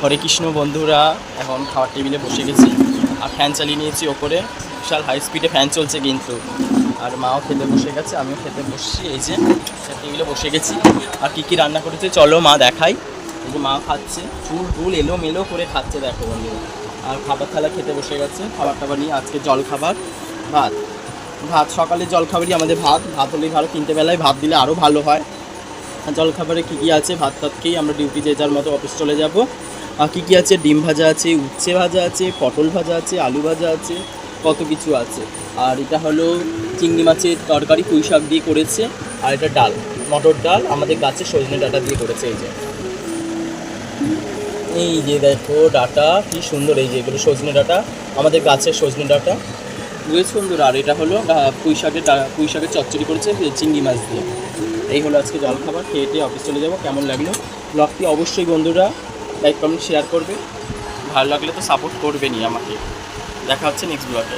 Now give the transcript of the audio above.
হরে কৃষ্ণ বন্ধুরা, এখন খাওয়ার টেবিলে বসে গেছি আর ফ্যান চালিয়ে নিয়েছি ওপরে। বিশাল হাই স্পিডে ফ্যান চলছে কিন্তু। আর মাও খেতে বসে গেছে, আমিও খেতে বসছি। এই যে টেবিলে বসে গেছি। আর কী কী রান্না করেছে চলো মা দেখাই। এই যে মা খাচ্ছে, চুল টুল এলোমেলো করে খাচ্ছে, দেখো বন্ধুরা। আর খাবার থালা খেতে বসে গেছে, খাবার টাবার নিয়ে। আজকে জল খাবার ভাত ভাত সকালে জল খাবারই আমাদের ভাত হলেই ভালো, 3টে বেলায় ভাত দিলে আরও ভালো হয়। জলখাবারে কী কী আছে, ভাত খেয়েই আমরা ডিউটি যে যার মতো অফিস চলে যাব। আর কী কী আছে, ডিম ভাজা আছে, উচ্ছে ভাজা আছে, পটল ভাজা আছে, আলু ভাজা আছে, কত কিছু আছে। আর এটা হলো চিংড়ি মাছের তরকারি, পুঁই শাক দিয়ে করেছে। আর এটা ডাল, মটর ডাল আমাদের গাছের সজনে ডাঁটা দিয়ে করেছে। এই যে দেখো ডাঁটা কি সুন্দর, এই যে এগুলো সজনে ডাঁটা, আমাদের গাছের সজনে ডাঁটা, খুবই সুন্দর। আর এটা হলো পুঁই শাকের চচ্চড়ি করেছে চিংড়ি মাছ দিয়ে। এই হলো আজকে জলখাবার, খেয়ে অফিস চলে যাবো। কেমন লাগলো ব্লগটি অবশ্যই বন্ধুরা লাইক কমেন্ট শেয়ার করবে, ভালো লাগলে তো সাপোর্ট করবেনই আমাকে। দেখা হচ্ছে নেক্সট ব্লগে।